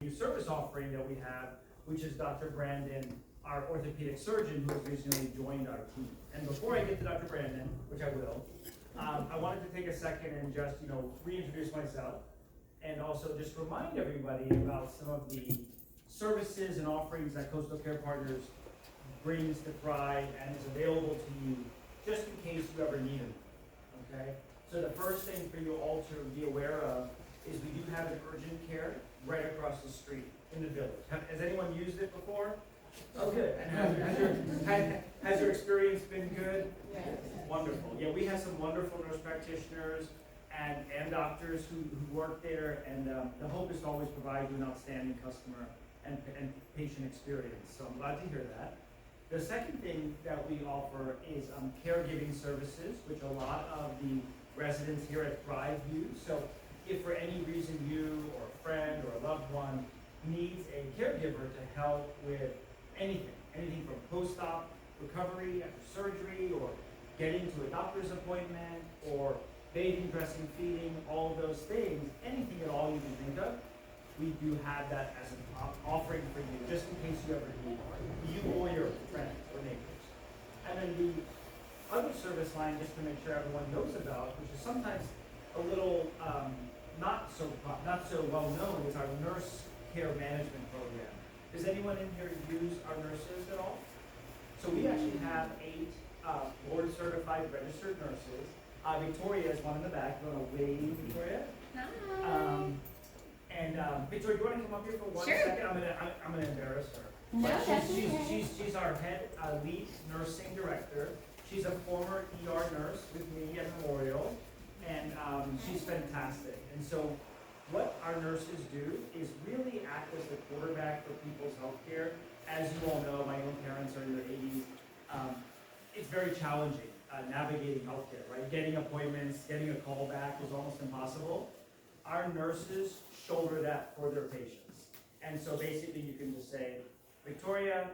new service offering that we have, which is Dr. Brandon, our orthopedic surgeon who has recently joined our team. And before I get to Dr. Brandon, which I will, I wanted to take a second and just, reintroduce myself and also just remind everybody about some of the services and offerings that Coastal Care Partners brings to Thrive and is available to you just in case you ever need them, okay? So the first thing for you all to be aware of is we do have an urgent care right across the street in the village. Has anyone used it before? Oh, good. And has your experience been good? Yes. Wonderful. Yeah, we have some wonderful nurse practitioners and doctors who work there, and the hope is to always provide you an outstanding customer and patient experience. So I'm glad to hear that. The second thing that we offer is caregiving services, which a lot of the residents here at Thrive use. So if for any reason you or a friend or a loved one needs a caregiver to help with anything from post-op recovery after surgery, or getting to a doctor's appointment, or bathing, dressing, feeding, all of those things, anything at all you can think of, we do have that as an offering for you, just in case you ever need you or your friends or neighbors. And then the other service line, just to make sure everyone knows about, which is sometimes a little not so well known, is our nurse care management program. Does anyone in here use our nurses at all? So we actually have 8 board certified registered nurses. Victoria is one in the back. You want to wave, Victoria? Hi. Victoria, do you want to come up here for one Sure. second? I'm gonna embarrass her. No, But that's okay. she's our head lead nursing director. She's a former ER nurse with me at Memorial, and she's fantastic. And so what our nurses do is really act as the quarterback for people's healthcare. As you all know, my own parents are in their 80s. It's very challenging navigating healthcare, right? Getting appointments, getting a call back is almost impossible. Our nurses shoulder that for their patients. And so basically you can just say, Victoria,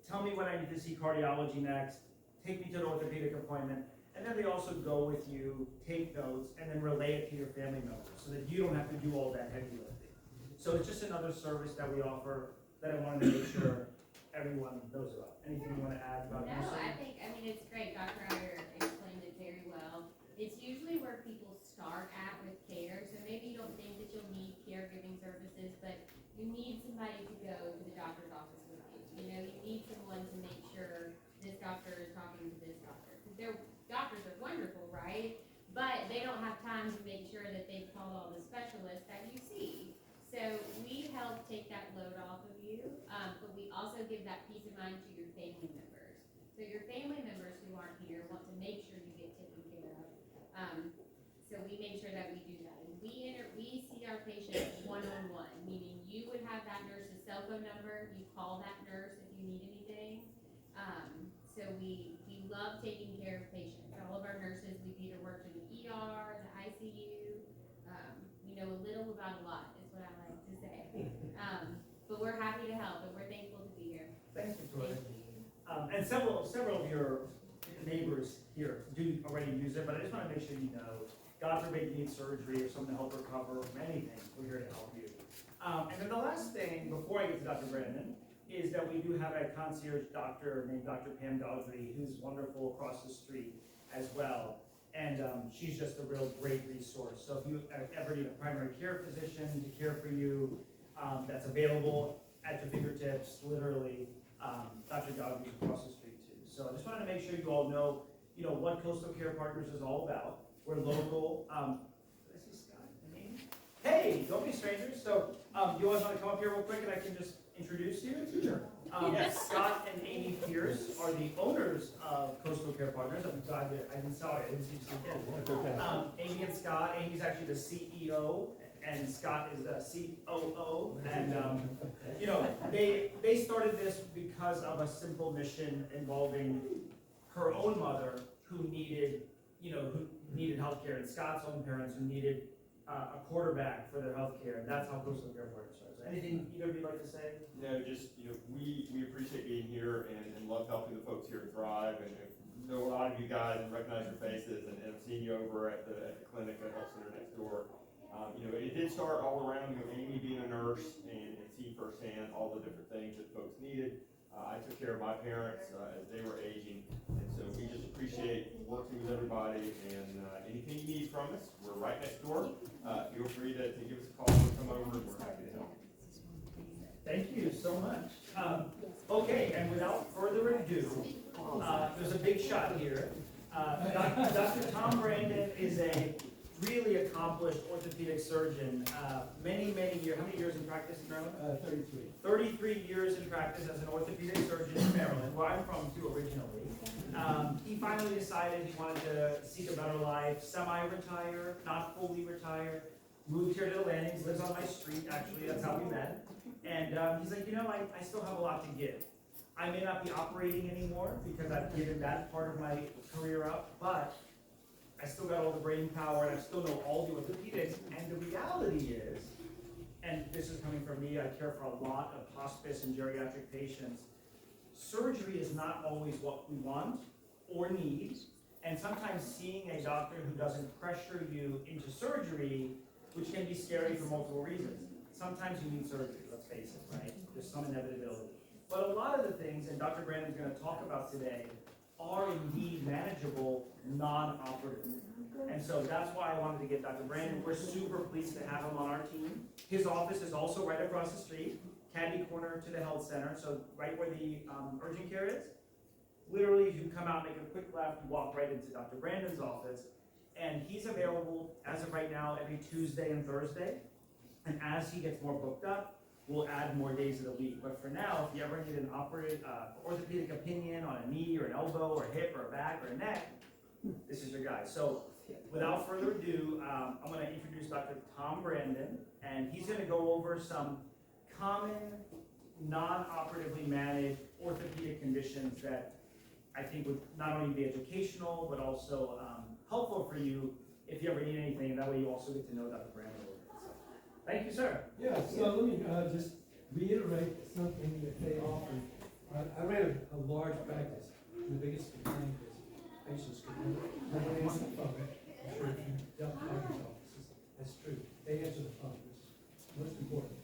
tell me when I need to see cardiology next, take me to the orthopedic appointment, and then they also go with you, take notes, and then relay it to your family members so that you don't have to do all that heavy lifting. So it's just another service that we offer that I wanted to make sure everyone knows about. Anything you want to add about No, nursing? it's great. Dr. Iyer explained it very well. It's usually where people start at with care, so maybe you don't think that you'll need caregiving services, but you need somebody to go to the doctor's office with you. You need someone to make sure this doctor is talking to this doctor. Because their doctors are wonderful, right? But they don't have time to make sure that they've called all the specialists that you see. So we help take that load off of you, but we also give that peace of mind to your family members. So your family members who aren't here want to make sure you get taken care of. So we make sure that we do that. And we see our patients one-on-one, meaning you would have that nurse's cell phone number, you call that nurse if you need anything. So we love taking care of patients. All of our nurses, we've either worked in the ER, the ICU, we know a little about a lot, is what I like to say. But we're happy to help, and we're thankful to be here. Thanks, Victoria. Thank you. And several of your neighbors here do already use it, but I just want to make sure you know, God forbid you need surgery or something to help recover from anything, we're here to help you. And then the last thing, before I get to Dr. Brandon, is that we do have a concierge doctor named Dr. Pam Dodgery, who's wonderful across the street as well. And she's just a real great resource. So if you ever need a primary care physician to care for you, that's available at your fingertips, literally. Dr. Dodgery is across the street too. So I just wanted to make sure you all know, what Coastal Care Partners is all about. We're local. Did I see Scott and Amy? Hey, don't be strangers. So you always want to come up here real quick and I can just introduce you? Sure. Yes, Scott and Amy Pierce are the owners of Coastal Care Partners. I'm glad that I didn't see you again. Amy and Scott. Amy's actually the CEO and Scott is the COO. And they started this because of a simple mission involving her own mother who needed healthcare, and Scott's own parents who needed a quarterback for their healthcare, and that's how Coastal Care Partners started. So anything either of you like to say? No, just, we appreciate being here and love helping the folks here at Thrive, and know a lot of you guys and recognize your faces, and I've seen you over at the clinic at Health Center next door. It did start all around, Amy being a nurse and seeing firsthand all the different things that folks needed. I took care of my parents as they were aging, and so we just appreciate working with everybody, and anything you need from us, we're right next door. Feel free to give us a call or come over, and we're happy to help. Thank you so much. Okay, and without further ado, there's a big shot here. Dr. Tom Brandon is a really accomplished orthopedic surgeon. Many years. How many years in practice in Maryland? 33. 33 years in practice as an orthopedic surgeon in Maryland, where I'm from too originally. He finally decided he wanted to seek a better life, semi-retire, not fully retire. Moved here to the Landings, lives on my street, actually, that's how we met. And he's like, I still have a lot to give. I may not be operating anymore because I've given that part of my career up, but I still got all the brain power and I still know all the orthopedics. And the reality is, and this is coming from me, I care for a lot of hospice and geriatric patients. Surgery is not always what we want or need. And sometimes seeing a doctor who doesn't pressure you into surgery, which can be scary for multiple reasons. Sometimes you need surgery, let's face it, right? There's some inevitability. But a lot of the things, and Dr. Brandon's going to talk about today, are indeed manageable, non-operative. And so that's why I wanted to get Dr. Brandon. We're super pleased to have him on our team. His office is also right across the street, caddy corner to the health center, so right where the urgent care is. Literally, you come out, make a quick left, you walk right into Dr. Brandon's office, and he's available, as of right now, every Tuesday and Thursday. And as he gets more booked up, we'll add more days of the week. But for now, if you ever need an orthopedic opinion on a knee or an elbow or a hip or a back or a neck, this is your guy. So without further ado, I'm going to introduce Dr. Tom Brandon, and he's going to go over some common, non-operatively managed orthopedic conditions that I think would not only be educational, but also helpful for you if you ever need anything, and that way you also get to know Dr. Brandon a little bit. So, thank you, sir. Yeah, so let me just reiterate something that they offer. I ran a large practice, and the biggest complaint is patients could never answer the phone. I'm sure if you dealt with doctor's offices, that's true. They answer the phone, which is most important.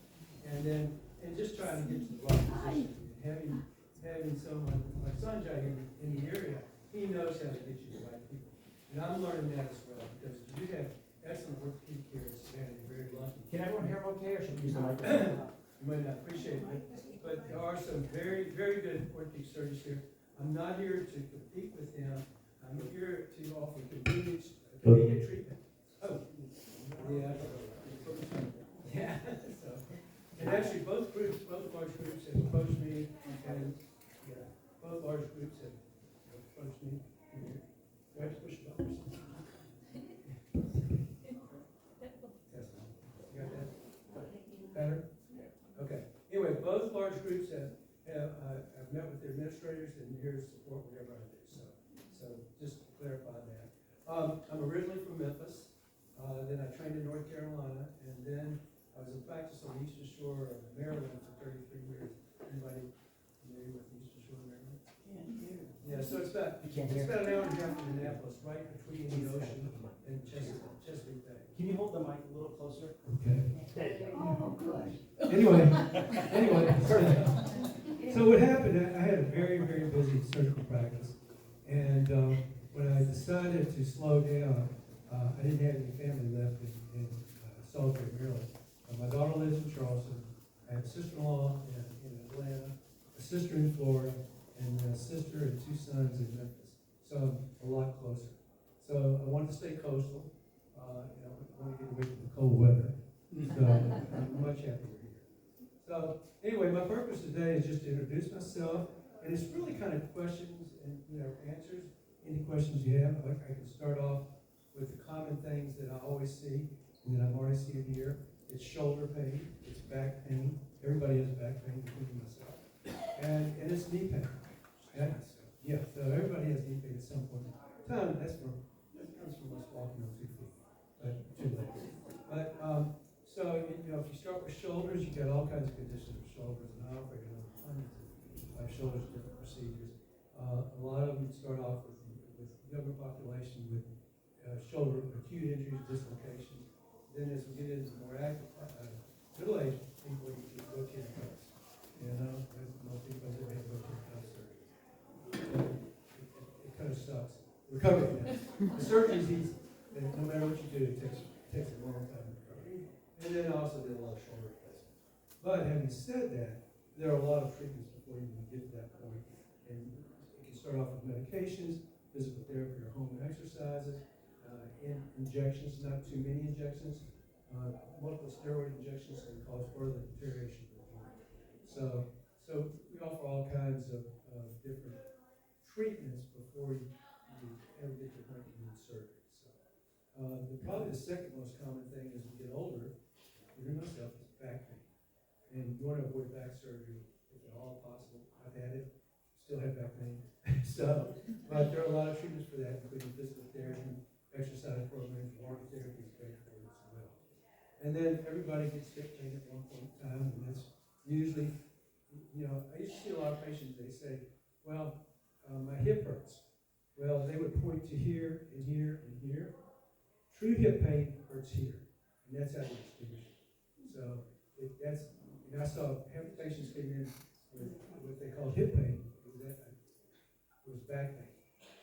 And just trying to get to the right position. Having someone like Sanjay in the area, he knows how to get you the right people. And I'm learning that as well, because you have excellent orthopedic care in Savannah, you're very lucky. Can everyone hear him okay, or should we use the microphone? You might not appreciate it, but there are some very good orthopedic surgeons here. I'm not here to compete with them. I'm here to offer convenient treatment. Oh, yeah. Yeah. So, and actually, both large groups have approached me, and both large groups have approached me. Do I have to push the buttons? You got that? Better? Okay. Anyway, both large groups have met with their administrators and here to support whatever I do. So just to clarify that. I'm originally from Memphis. Then I trained in North Carolina, and then I was in practice on the Eastern Shore of Maryland for 33 years. Anybody familiar with the Eastern Shore of Maryland? Yeah, so it's about an hour and a half from Annapolis, right between the ocean and Chesapeake Bay. Can you hold the mic a little closer? Okay. Oh, gosh. Anyway, so what happened, I had a very busy surgical practice, and when I decided to slow down, I didn't have any family left in Salisbury, Maryland. My daughter lives in Charleston. I have a sister-in-law in Atlanta, a sister in Florida, and a sister and two sons in Memphis. So I'm a lot closer. So I wanted to stay coastal. I want to get away from the cold weather. So I'm much happier here. So anyway, my purpose today is just to introduce myself, and it's really kind of questions and answers. Any questions you have, I can start off with the common things that I always see, and that I'm already seeing here. It's shoulder pain, it's back pain. Everybody has back pain, including myself, and it's knee pain. Yeah, so everybody has knee pain at some point in time. That comes from us walking on 2 feet, but too late. But so if you start with shoulders, you got all kinds of conditions with shoulders, and I operate on hundreds of shoulders, different procedures. A lot of them start off with younger population with shoulder acute injuries, dislocations. then as we get into more active, middle-aged people, you get rotator cuffs. You know, as most people have had rotator cuff surgery. It kind of sucks. Recovery now. The surgery is easy, and no matter what you do, it takes a long time to recover. And then also did a lot of shoulder replacement. But having said that, there are a lot of treatments before you even get to that point. And you can start off with medications, physical therapy or home exercises, injections, not too many injections, multiple steroid injections can cause further deterioration of the joint. So we offer all kinds of different treatments before you ever get to the point you need surgery. So probably the second most common thing as we get older, including myself, is back pain. And you want to avoid back surgery if at all possible. I've had it, still have back pain. But there are a lot of treatments for that, including physical therapy, exercise programs, water therapy is great for it as well. And then everybody gets hip pain at one point in time, and that's usually, you know, I used to see a lot of patients, they say, well, my hip hurts. Well, they would point to here and here and here. True hip pain hurts here, and that's how you distinguish it. So and I saw half the patients came in with what they call hip pain. It was back pain.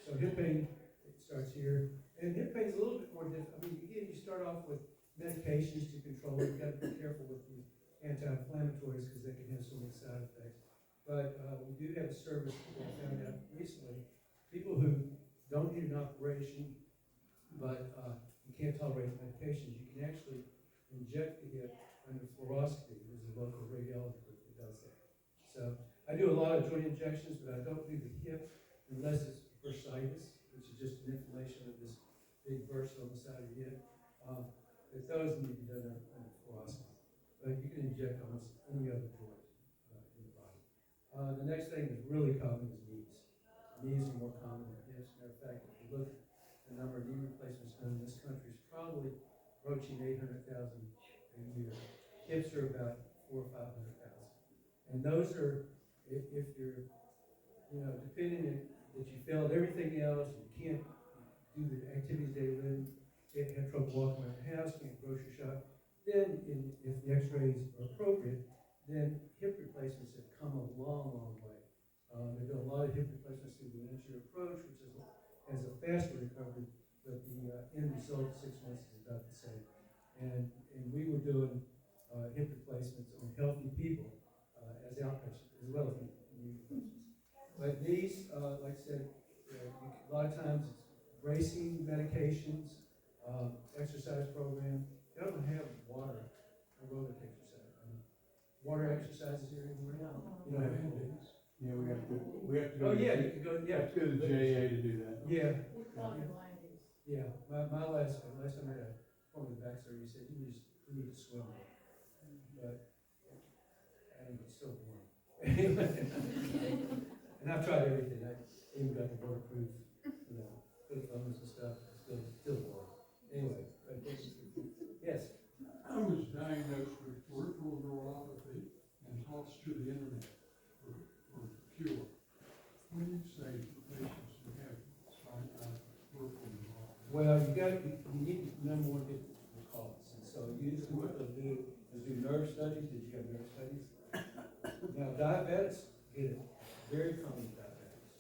So hip pain, it starts here. And hip pain is a little bit more difficult. I mean, again, you start off with medications to control it. You've got to be careful with the anti-inflammatories because they can have so many side effects. But we do have a service that we found out recently. People who don't need an operation, but you can't tolerate medications, you can actually inject the hip under fluoroscopy. There's a local radiologist that does that. So I do a lot of joint injections, but I don't do the hip unless it's bursitis, which is just an inflammation of this big burst on the side of your hip. If those need to be done under fluoroscopy. But you can inject almost any other joint in the body. The next thing that's really common is knees. Knees are more common than hips. Matter of fact, if you look at the number of knee replacements done in this country is probably approaching 800,000 a year. Hips are about 400,000 or 500,000. And those are, if you're, you know, depending on that you failed everything else, you can't do the activities they live in, have trouble walking around the house, can't grocery shop, then if the x-rays are appropriate, then hip replacements have come a long, long way. They've done a lot of hip replacements through the anterior approach, which has a faster recovery, but the end result at 6 months is about the same. And we were doing hip replacements on healthy people as outpatients, as well as knee replacements. But these, like I said, a lot of times it's bracing medications, exercise program. They don't have water aerobic exercise. Water exercises here anymore? You don't have to. Yeah, we have to go. Oh yeah, you can go. Yeah, Have to go to the JA to do that. Yeah. Yeah. My last time I had a former back surgery, he said you need to swim more. But I think it's so boring. And I've tried everything. I even got the waterproof, you know, flip phones and stuff. It's still boring. Anyway, but yes. I was diagnosed with peripheral neuropathy and tossed to the internet for cure. When you say to patients who have peripheral neuropathy? Well, you need to number one get the cause. And so usually what they'll do is do nerve studies. Did you have nerve studies? Now diabetics get it. Very common diabetics.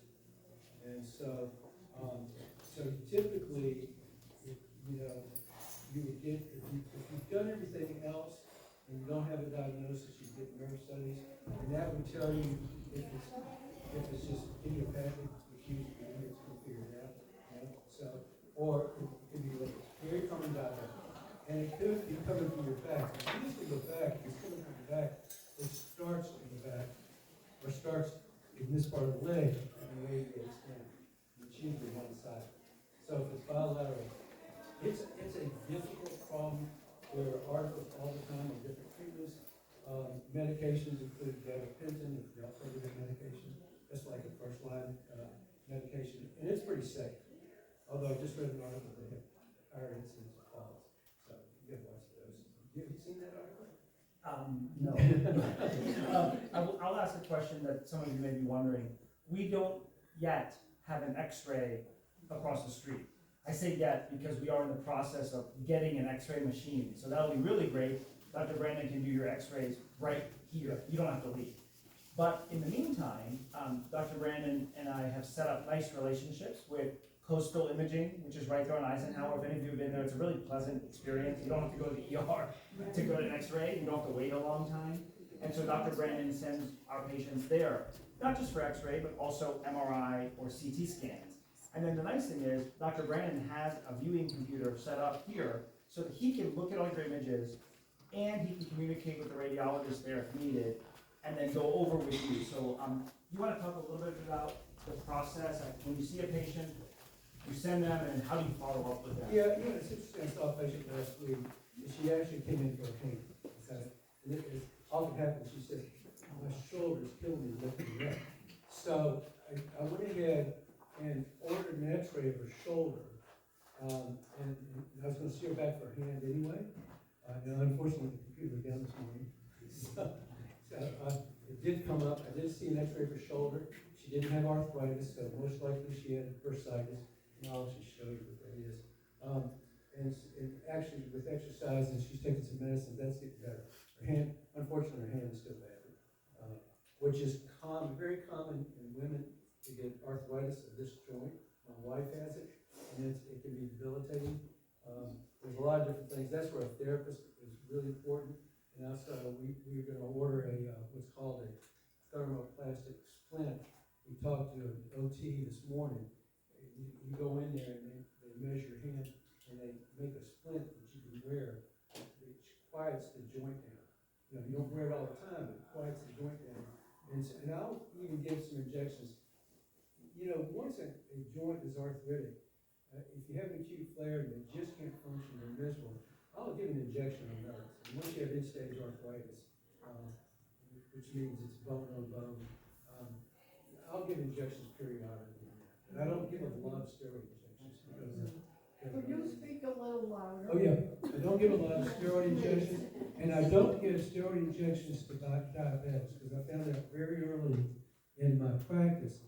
And so typically, you know, you would get, if you've done everything else and you don't have a diagnosis, you get nerve studies, and that would tell you if it's just idiopathic, which usually it's figured out, you know? So, or it could be like very common diabetic, and it could be coming from your back. If you just go back, it's coming from the back, it starts in the back, or starts in this part of the leg, and radiates down. It's usually one side. So if it's bilateral, it's a difficult problem. There are articles all the time on different treatments. Medications include gabapentin, the alternative medication. That's like a first line medication, and it's pretty safe. Although I just read an article that had higher incidence of falls. So you gotta watch those. Have you seen that article? No. I'll ask a question that some of you may be wondering. We don't yet have an X-ray across the street. I say get because we are in the process of getting an x-ray machine, so that'll be really great. Dr. Brandon can do your x-rays right here, you don't have to leave. But in the meantime, Dr. Brandon and I have set up nice relationships with Coastal Imaging, which is right there on Eisenhower. If any of you have been there, it's a really pleasant experience. You don't have to go to the ER to go to an x-ray, you don't have to wait a long time. And so Dr. Brandon sends our patients there, not just for x-ray, but also MRI or CT scans. And then the nice thing is, Dr. Brandon has a viewing computer set up here so that he can look at all your images and he can communicate with the radiologist there if needed, and then go over with you. So you want to talk a little bit about the process? When you see a patient, you send them, and how do you follow up with them? Yeah, it's interesting. I saw a patient last week, and she actually came in for a pain. Okay? And it often happens, she said, my shoulder's killing me lifting it up. So I went ahead and ordered an x-ray of her shoulder, and I was gonna see her back for her hand anyway. Now unfortunately, the computer was down this morning. So it did come up, I did see an x-ray of her shoulder. She didn't have arthritis, so most likely she had bursitis. And I'll actually show you what that is. And actually, with exercise, and she's taking some medicine, that's getting better. Her hand, unfortunately, her hand is still bad, which is very common in women to get arthritis of this joint. My wife has it, and it can be debilitating. There's a lot of different things. That's where a therapist is really important. And also, we're going to order what's called a thermoplastic splint. We talked to an OT this morning. You go in there and they measure your hand and they make a splint that you can wear, which quiets the joint down. You don't wear it all the time, but it quiets the joint down. And I'll even give some injections. Once a joint is arthritic, if you have an acute flare and they just can't function, they're miserable, I'll give an injection on those. And once you have end-stage arthritis, which means it's bone on bone, I'll give injections periodically. And I don't give a lot of steroid injections because Could you speak a little louder? oh yeah, I don't give a lot of steroid injections, and I don't give steroid injections to diabetics because I found out very early in my practice.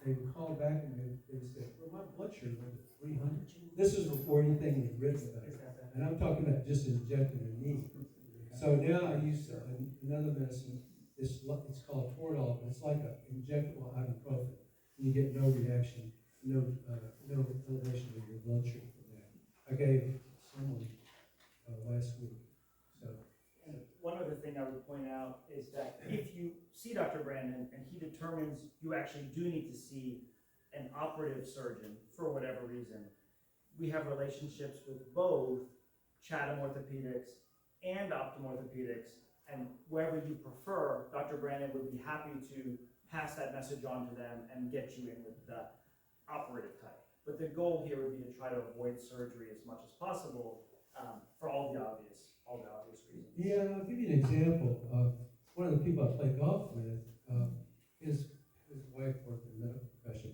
They would call back and they would say, well, my blood sugar went to 300. This is before anything was written about it. And I'm talking about just injecting a knee. So now I use another medicine. It's called Toradol, but it's like an injectable ibuprofen. And you get no reaction, no elevation of your blood sugar from that. I gave someone last week. So. And one other thing I would point out is that if you see Dr. Brandon and he determines you actually do need to see an operative surgeon for whatever reason, we have relationships with both Chatham Orthopedics and Optum Orthopedics, and wherever you prefer, Dr. Brandon would be happy to pass that message on to them and get you in with the operative type. But the goal here would be to try to avoid surgery as much as possible for all the obvious reasons. Yeah, I'll give you an example. One of the people I play golf with, his wife worked in the medical profession,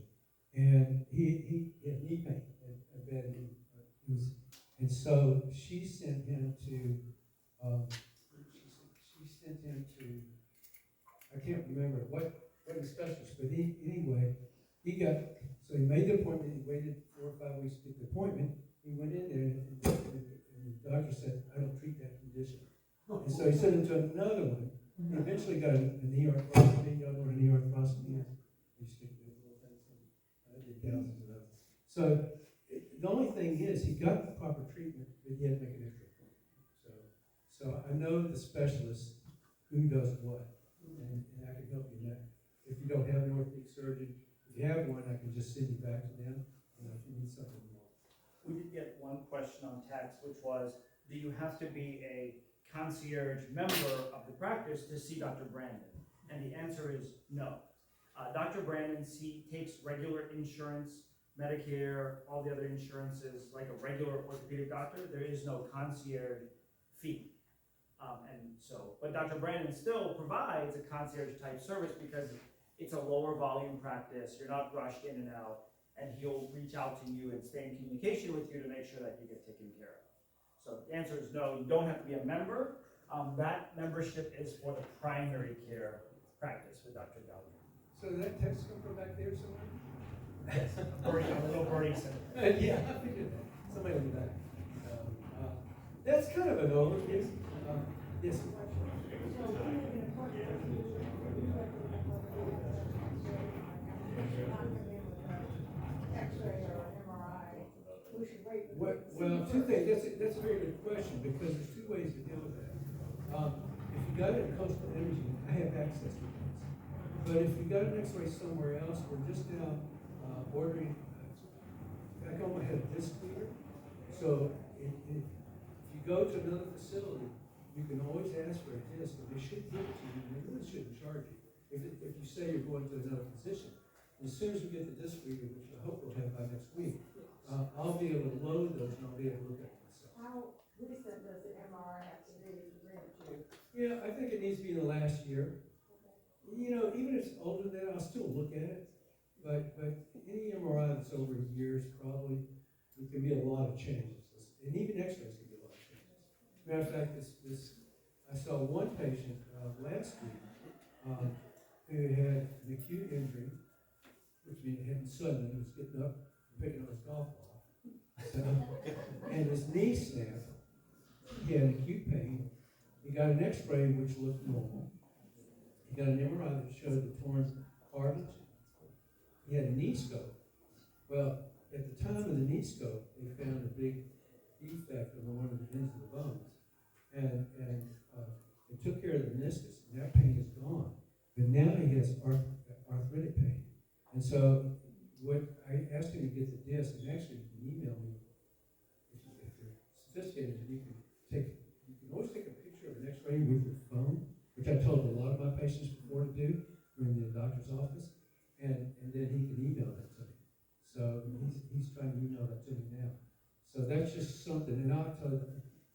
and he had knee pain, a bad knee. And so she sent him to, I can't remember what the specialist, but anyway, so he made the appointment, he waited 4 or 5 weeks to get the appointment, he went in there, and the doctor said, I don't treat that condition. And so he sent him to another one. He eventually got a knee arthroscopy. Y'all know what a knee arthroscopy is? You stick those little things in. I did thousands of those. So the only thing is, he got the proper treatment, but he had to make an extra appointment. So I know the specialist who does what, and I can help you in that. If you don't have an orthopedic surgeon, if you have one, I can just send you back to them. If you need something more. We did get one question on text, which was, do you have to be a concierge member of the practice to see Dr. Brandon? And the answer is no. Dr. Brandon takes regular insurance, Medicare, all the other insurances, like a regular orthopedic doctor. There is no concierge fee. But Dr. Brandon still provides a concierge type service because it's a lower volume practice. You're not rushed in and out, and he'll reach out to you and stay in communication with you to make sure that you get taken care of. So the answer is no, you don't have to be a member. That membership is for the primary care practice with Dr. Gallagher. So that text come from back there somewhere? Yes, a little birdie center. Yeah, I figured that. Somebody in the back. That's kind of an overview. Yes. X-ray or MRI, we should wait. Well, two things. That's a very good question because there's two ways to deal with that. If you got it in coastal imaging, I have access to those. But if you got an X-ray somewhere else, we're just now ordering. Back home, I had a disc reader. So if you go to another facility, you can always ask for a disc, and they should give it to you. And they really shouldn't charge you if you say you're going to another physician. As soon as we get the disc reader, which I hope we'll have by next week, I'll be able to load those and I'll be able to look at them myself. How recent does the MRI have to be to bring it to you? Yeah, I think it needs to be in the last year. You know, even if it's older than that, I'll still look at it. But any MRI that's over years, probably, it can be a lot of changes. And even X-rays can be a lot of changes. Matter of fact, I saw one patient last week who had an acute injury, which means it happened suddenly. He was getting up and picking up his golf ball. So, and his knee snapped. He had acute pain. He got an X-ray which looked normal. He got an MRI that showed the torn cartilage. He had a knee scope. Well, at the time of the knee scope, they found a big defect on one of the ends of the bones. And it took care of the meniscus, and that pain is gone. But now he has arthritic pain. And so what I asked him to get the disc, and actually you can email me if you're sophisticated, you can always take a picture of an X-ray with your phone, which I told a lot of my patients before to do in the doctor's office, and then he can email that to me. So he's trying to email that to me now. So that's just something, and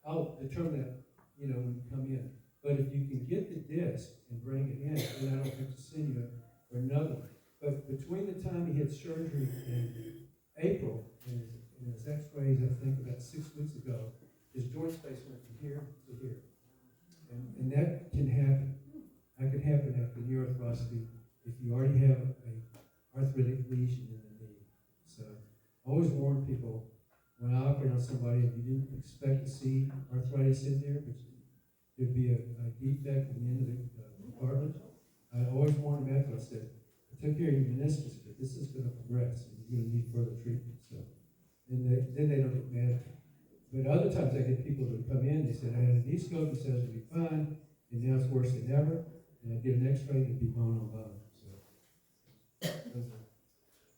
I'll determine that, when you come in. But if you can get the disc and bring it in, then I don't have to send you for another one. But between the time he had surgery in April and his X-rays, I think about 6 weeks ago, his joint space went from here to here. And that can happen. That can happen after knee arthroscopy if you already have an arthritic lesion in the knee. So I always warn people when I operate on somebody, if you didn't expect to see arthritis in there, but there'd be a defect in the end of the cartilage, I always warn them after. I said, I took care of your meniscus, but this is going to progress and you're going to need further treatment. So then they don't get mad at me. But other times I get people that come in, they said, I had a knee scope, he said it would be fine, and now it's worse than ever. And I get an X-ray, it'd be bone on bone. So,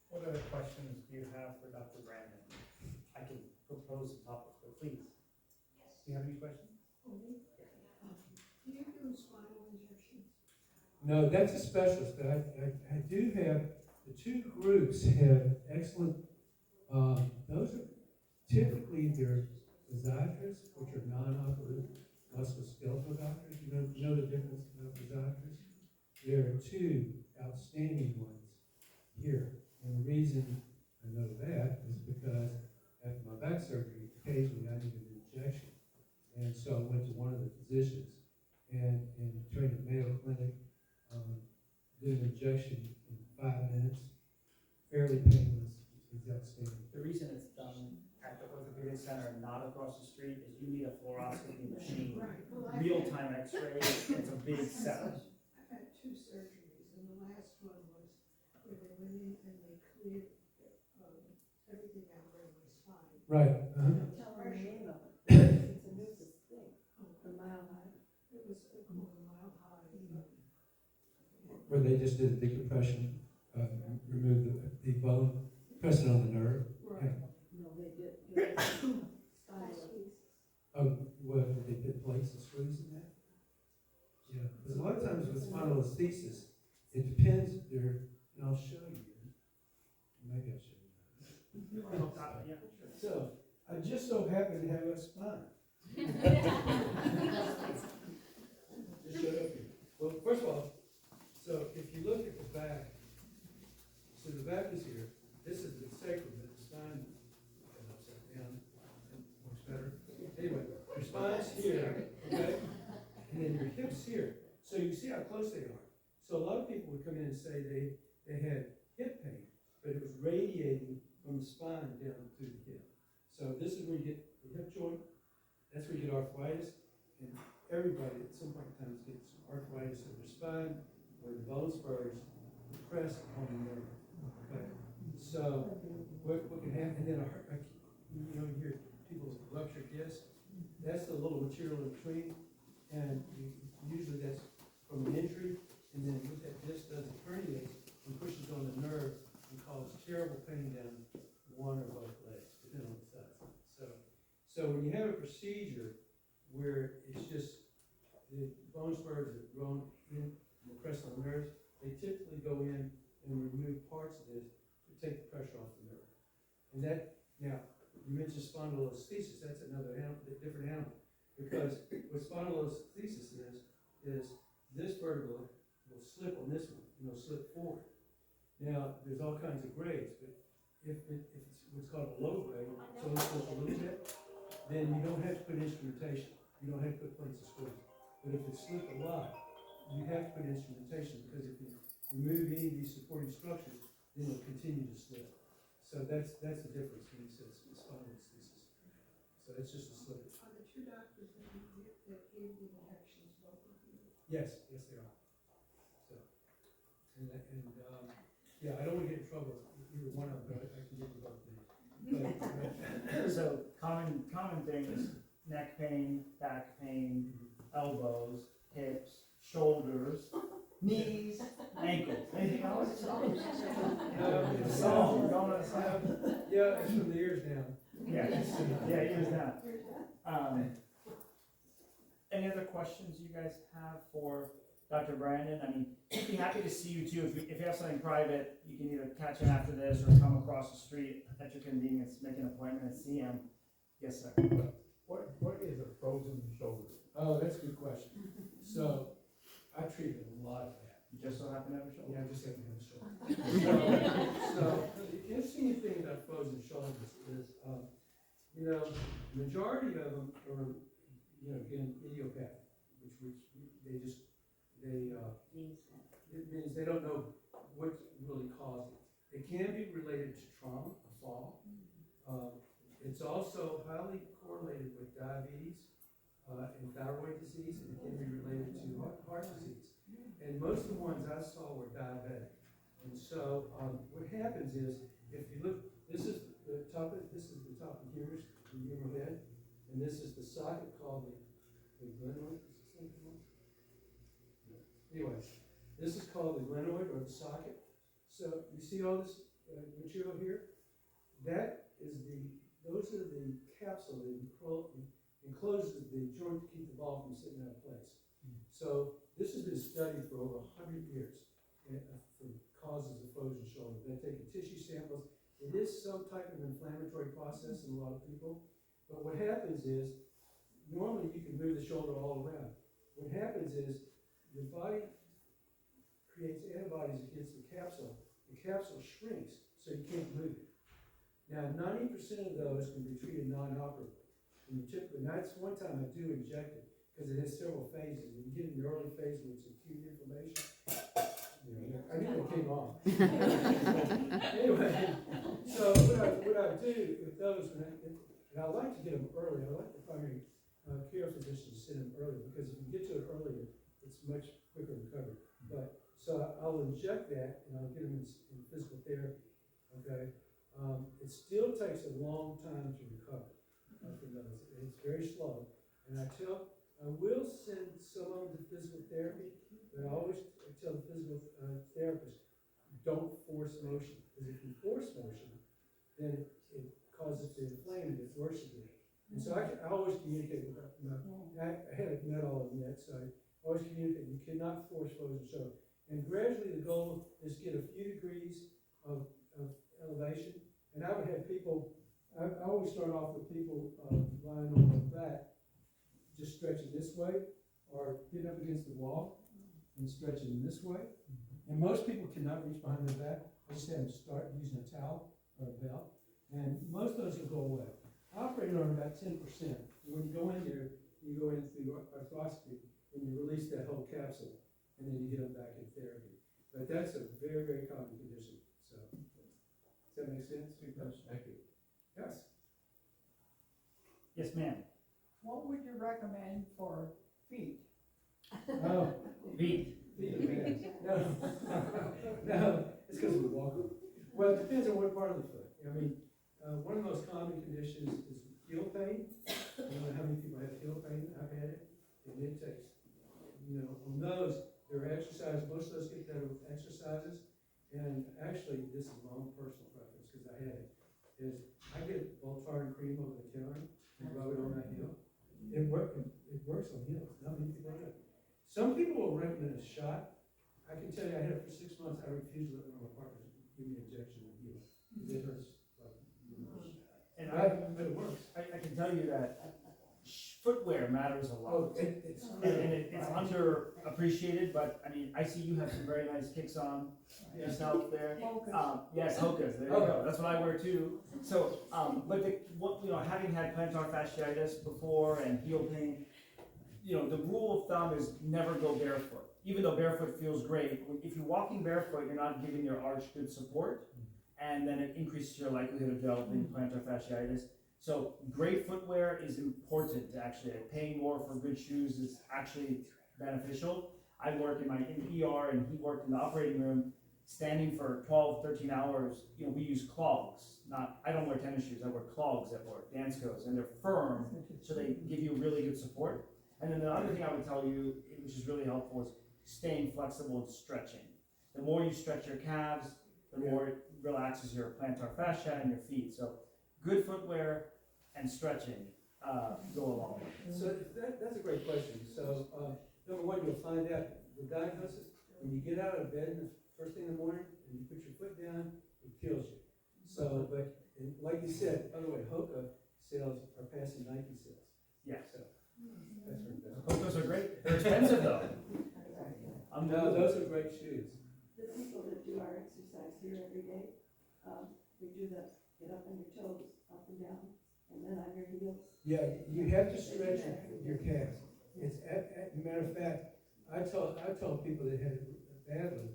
What other questions do you have for Dr. Brandon? I can propose a topic, but please. Do you have any questions? Do you do spinal injections? no, that's a specialist. But I do have, the two groups have excellent, those are typically they're physiatrists, which are non-operative musculoskeletal doctors. You know the difference about physiatrists? There are two outstanding ones here. And the reason I know that is because after my back surgery, occasionally I needed an injection. And so I went to one of the physicians and trained at Mayo Clinic, did an injection in 5 minutes, fairly painless. It's outstanding. The reason it's done at the orthopedic center and not across the street is you need a fluoroscopy machine, real-time X-ray. It's a big setup. I've had 2 surgeries, and the last one was where they went in and they cleared everything out of my spine. Right. Tell her the name of it. It's the newest thing. The Mile High. It was called the Mile High. Where they just did a decompression, remove the bone, press it on the nerve. Right. No, they did. Spinal squeeze. Oh, what, they put plates and screws in that? Yeah, because a lot of times with spinalisthesis, it depends there, and I'll show you. Maybe I'll show you. Yeah, sure. So, I just so happen to have a spine. Just showed up here. Well, first of all, so if you look at the back, so the back is here. This is the sacrum, but the spine is upside down. It works better. Anyway, your spine's here, okay? And then your hips here. So you see how close they are. So a lot of people would come in and say they had hip pain. but it was radiating from the spine down to the hip. So this is where you get the hip joint, that's where you get arthritis, and everybody at some point in time gets arthritis of their spine, where the bone spurs press on the nerve. Okay, so what can happen, and then you know, you hear people rupture disc, that's the little material in between, and usually that's from an injury, and then what that disc does, it herniates and pushes on the nerve and causes terrible pain down one or both legs, depending on the size. So when you have a procedure where it's just the bone spurs that grown in and press on the nerves, they typically go in and remove parts of this to take the pressure off the nerve. And that, now, you mentioned spondylolisthesis, that's another different animal. Because what spondylolisthesis is this vertebra will slip on this one, and it'll slip forward. Now, there's all kinds of grades, but if it's what's called a low grade, so it's just a little bit, then you don't have to put instrumentation. You don't have to put plates of squeeze. But if it slipped a lot, you have to put instrumentation, because if you remove any of these supporting structures, then it'll continue to slip. So that's the difference when it says spondylolisthesis. So that's just a slip. Are the two doctors that gave the injections both of you? Yes, they are. So, yeah, I don't want to get in trouble with either one of them, but I can give you both names. So common things, neck pain, back pain, elbows, hips, shoulders, knees, ankles. Anything else? It's a song. We're going on a song. Yeah, it's from the ears down. Yeah, ears down. Any other questions you guys have for Dr. Brandon? I mean, he'd be happy to see you too. If you have something private, you can either catch him after this or come across the street at your convenience, make an appointment and see him. Yes, sir. What is a frozen shoulder? Oh, that's a good question. So, I treated a lot of that. You just so happen to have a shoulder? Yeah, I just haven't had a shoulder. So, the interesting thing about frozen shoulders is, you know, the majority of them are, you know, again, idiopathic, which it means they don't know what really caused it. It can be related to trauma, a fall. It's also highly correlated with diabetes and thyroid disease, and it can be related to heart disease. And most of the ones I saw were diabetic. And so what happens is, if you look, this is the top of the humerus head, and this is the socket called the glenoid. Anyway, this is called the glenoid or the socket. So you see all this material here? Those are the capsule that encloses the joint to keep the ball from sitting out of place. So this has been studied for over 100 years for causes of frozen shoulder. They're taking tissue samples. It is some type of inflammatory process in a lot of people. But what happens is, normally you can move the shoulder all around. What happens is, your body creates antibodies against the capsule. The capsule shrinks, so you can't move it. Now, 90% of those can be treated non-operatively. And that's one time I do inject it, because it has several phases. When you get in the early phase where it's acute inflammation, I knew it came off. Anyway, so what I do with those, and I like to get them early. I like the primary care physician to send them early, because if you get to it earlier, it's much quicker recovery. But so I'll inject that, and I'll get them in physical therapy. Okay, it still takes a long time to recover from those. It's very slow, and I will send some of them to physical therapy, but I always tell the physical therapist, don't force motion, because if you force motion, then it causes it to inflame and it gets worse again. And so I always communicate with them. I haven't met all of them yet, so I always communicate. You cannot force frozen shoulder. And gradually the goal is to get a few degrees of elevation. And I would have people, I always start off with people lying on their back, just stretching this way, or getting up against the wall and stretching this way. And most people cannot reach behind their back. I just have them start using a towel or a belt, and most of those will go away. I operate on about 10%. When you go in there, you go in through arthroscopy, and you release that whole capsule, and then you get them back in therapy. But that's a very, very common condition. So, Does that make sense? Thank you. Yes. Yes, ma'am. What would you recommend for feet? Oh, Feet. no, no, it's because we walk them. Well, it depends on what part of the foot. I mean, one of the most common conditions is heel pain. I don't know how many people have heel pain. I've had it. And it takes, on those, there are exercises, most of those get better with exercises. And actually, this is my own personal preference, because I had it, is I get Voltaren cream over the counter and rub it on my heel. It works on heels. Not many people do it. Some people will recommend a shot. I can tell you, I had it for 6 months. I refused to let one of my partners give me an injection in the heel. It hurts. And But it works. I can tell you that footwear matters a lot. Oh, it's It's underappreciated, but I mean, I see you have some very nice kicks on yourself there. Yes, Hokas, there you go, that's what I wear too. So, having had plantar fasciitis before and heel pain, the rule of thumb is never go barefoot. Even though barefoot feels great, if you're walking barefoot, you're not giving your arch good support, and then it increases your likelihood of developing plantar fasciitis. So great footwear is important to actually. Paying more for good shoes is actually beneficial. I work in my ER and he worked in the operating room, standing for 12, 13 hours. We use clogs. I don't wear tennis shoes, I wear clogs at work, Danskos, and they're firm, so they give you really good support. And then the other thing I would tell you, which is really helpful, is staying flexible and stretching. The more you stretch your calves, the more it relaxes your plantar fascia and your feet. So good footwear and stretching go along. So that's a great question. So, number one, you'll find out the diagnosis, when you get out of bed the first thing in the morning and you put your foot down, it kills you. So, and like you said, by the way, Hoka sales are passing Nike sales. Yes. So, that's very bad. Those are great. They're expensive though. No, those are great shoes. The people that do our exercise here every day, we do the get up on your toes, up and down, and then on your heels. Yeah, you have to stretch your calves. It's, matter of fact, I told people that had it badly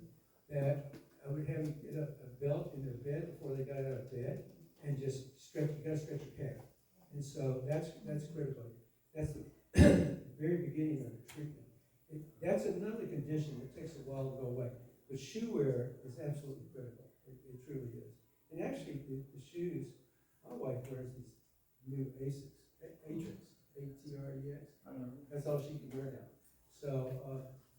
that I would have them get a belt in their bed before they got out of bed and just stretch. You gotta stretch your calf, and so that's critical. That's the very beginning of the treatment. That's another condition that takes a while to go away. But shoe wear is absolutely critical. It truly is. And actually, the shoes, my wife wears these new Atrix, A-T-R-E-X. That's all she can wear now. So,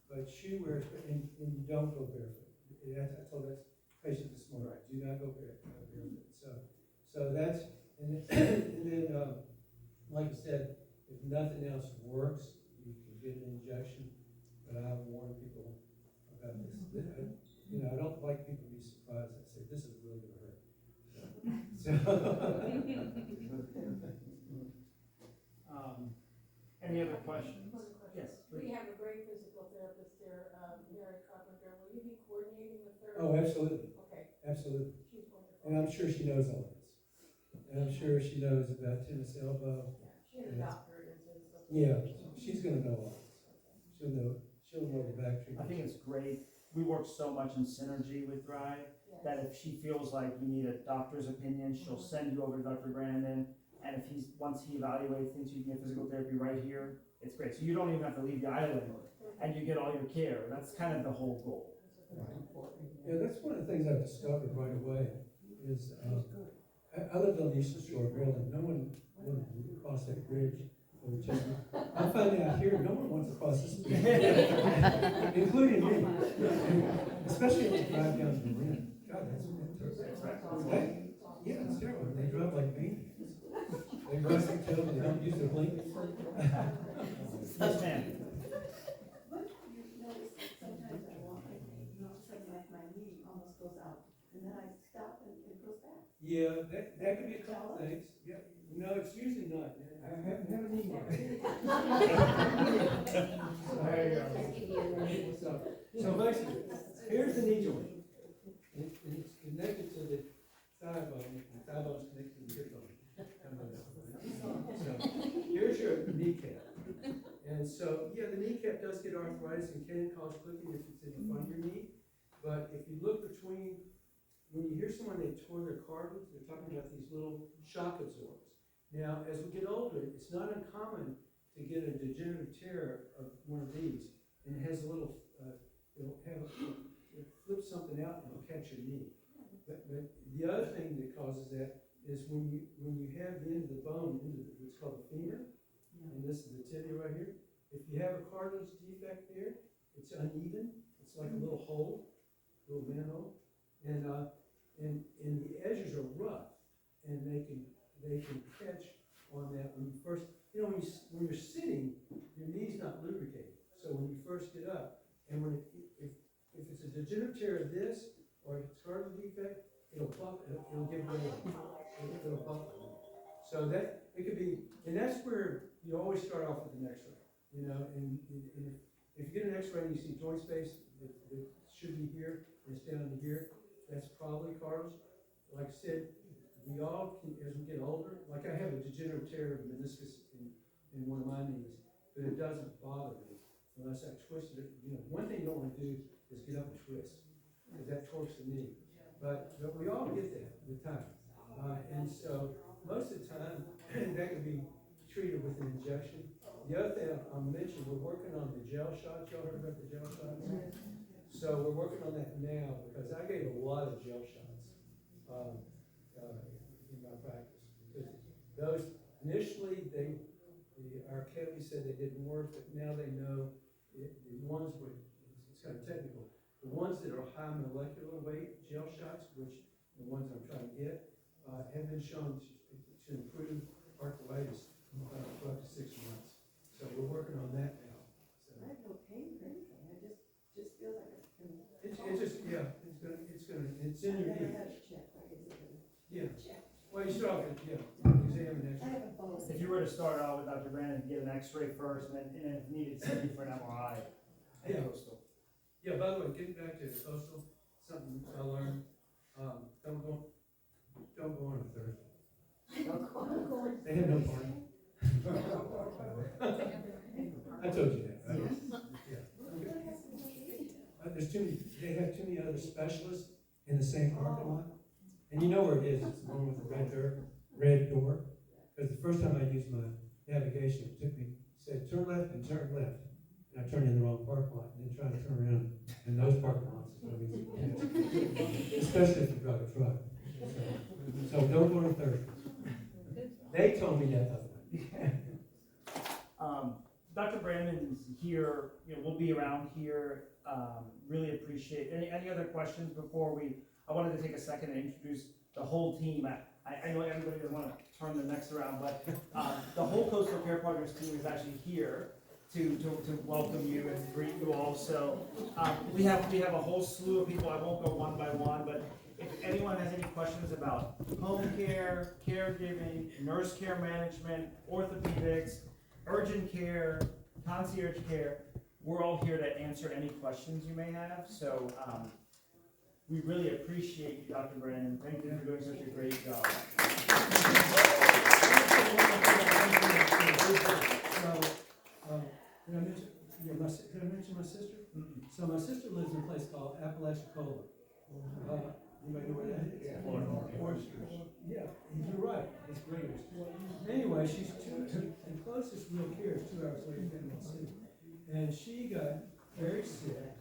but shoe wear, and you don't go barefoot. I told that patient this morning, do not go barefoot. So that's, and then, like I said, if nothing else works, you can get an injection. But I warn people about this. I don't like people to be surprised. I say, this is really gonna hurt. So. Any other questions? Yes, We please. have a great physical therapist here, Mary Carpenter. Will you be coordinating with her? Oh, absolutely, Okay, absolutely. she's wonderful. And I'm sure she knows all this. And I'm sure she knows about tennis elbow. She had a doctorate in physical therapy. Yeah, she's gonna know all this. She'll know the back treatment. I think it's great. We work so much in synergy with Thrive Yes. that if she feels like you need a doctor's opinion, she'll send you over to Dr. Brandon. And if once he evaluates, thinks you can get physical therapy right here, it's great. So you don't even have to leave the island and you get all your care. That's kind of the whole goal. Yeah, that's one of the things I've discovered right away is, I lived on the Eastern Shore of Maryland. No one wanted to cross that bridge. I'm finding out here, no one wants to cross this bridge, including me. Especially when you drive down to the Marin. God, that's yeah, it's terrible. They drive like maniacs. They rush each other, they don't use their blinkers. Yes, ma'am. But you notice that sometimes I walk and, something like my knee almost goes out, and then I stop and it goes back. Yeah, that could be a couple things. Yeah, no, it's usually not. I haven't had a knee yet. So basically, here's the knee joint. And it's connected to the thigh bone, and the thigh bone's connected to the hip bone. So here's your kneecap. And so, yeah, the kneecap does get arthritis and can cause clicking if it's in the front of your knee. But if you look between when you hear someone, they tore their cartilage, they're talking about these little shock absorbers. Now, as we get older, it's not uncommon to get a degenerative tear of one of these, and it has a little, it'll flip something out and it'll catch your knee. But the other thing that causes that is when you have the end of the bone, what's called the femur, and this is the tibia right here. If you have a cartilage defect there, it's uneven. It's like a little hole, little manhole, and the edges are rough, and they can catch on that when you first. You know, when you're sitting, your knee's not lubricated. So when you first get up, and if it's a degenerative tear of this, or if it's cartilage defect, it'll bump, it'll give way, it'll bump. So that, it could be, and that's where you always start off with an x-ray, you know, and if you get an x-ray and you see joint space that should be here, and it's down to here, that's probably cartilage. Like I said, we all can, as we get older, like I have a degenerative tear of meniscus in one of my knees, but it doesn't bother me unless I twisted it. You know, one thing you don't want to do is get up and twist, because that torques the knee. But we all get that with time. And so most of the time, that can be treated with an injection. The other thing I'll mention, we're working on the gel shots. Y'all heard about the gel shots? So we're working on that now because I gave a lot of gel shots in my practice. Because those, initially, our academy said they didn't work, but now they know the ones with, it's kind of technical, the ones that are high molecular weight gel shots, which the ones I'm trying to get, have been shown to improve arthritis for up to 6 months. So we're working on that now. So I have no pain or anything, I just feel like it's gonna. it's just, yeah, it's in your I knee. never had it checked, I guess it is. Yeah. Check. Well, you start off with, examine I x-ray. have a bone. If you were to start out with Dr. Brandon, get an x-ray first, and then if needed, send you for an MRI. Yeah. Coastal. Yeah, by the way, getting back to the coastal, something I learned, don't go on a Thursday. They have no parking. I told you that, right? Yeah. There's too many, they have too many other specialists in the same parking lot. And you know where it is, it's the one with the red door. Because the first time I used my navigation, it took me, said turn left and turn left. And I turned in the wrong parking lot and then trying to turn around in those parking lots is gonna be, especially if you drive a truck. So don't go on Thursday. They told me that the other way. Dr. Brandon's here, you know, we'll be around here. Really appreciate, any other questions before I wanted to take a second and introduce the whole team. I know everybody doesn't want to turn the necks around, but the whole Coastal Care Partners team is actually here to welcome you and greet you all. So we have a whole slew of people. I won't go one by one, but if anyone has any questions about home care, caregiving, nurse care management, orthopedics, urgent care, concierge care, we're all here to answer any questions you may have. So we really appreciate you, Dr. Brandon. Thank you for doing such a great job. Did I mention my sister? So my sister lives in a place called Apalachicola. Anybody know where that is? Yeah, you're right. It's great. Anyway, the closest real care is 2 hours away in Panama City. And she got very sick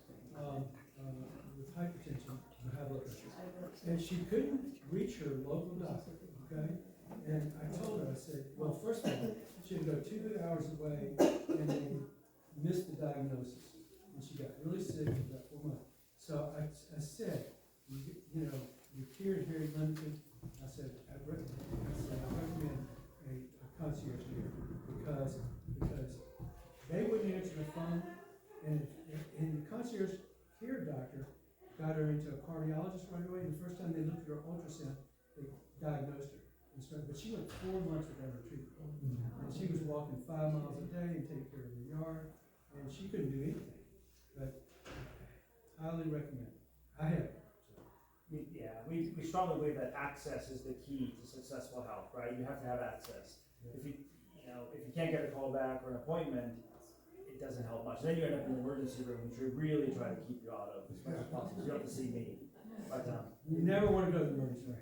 with hypertension and high blood pressure. And she couldn't reach her local doctor, okay? And I told her, I said, well, first of all, she had to go 2 hours away and they missed the diagnosis. And she got really sick for about 4 months. So I said, you know, your care is very limited. I said, I recommend a concierge care because they wouldn't answer the phone, and the concierge care doctor got her into a cardiologist right away. And the first time they looked at her ultrasound, they diagnosed her. But she went 4 months without her treatment. And she was walking 5 miles a day and taking care of her yard, and she couldn't do anything. But highly recommend it. I have it. We strongly believe that access is the key to successful health, right? You have to have access. If you can't get a call back or an appointment, it doesn't help much. Then you end up in the emergency room, which we really try to keep you out of as much as possible. You don't have to see me. But, You never wanna go to the emergency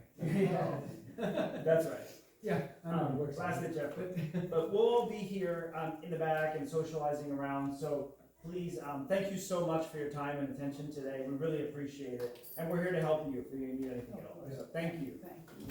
room. that's right. Yeah, I know, it works. Last ditch effort. But we'll all be here, in the back and socializing around, so please, thank you so much for your time and attention today. We really appreciate it. And we're here to help you if you need anything at all. So thank you. Thank you.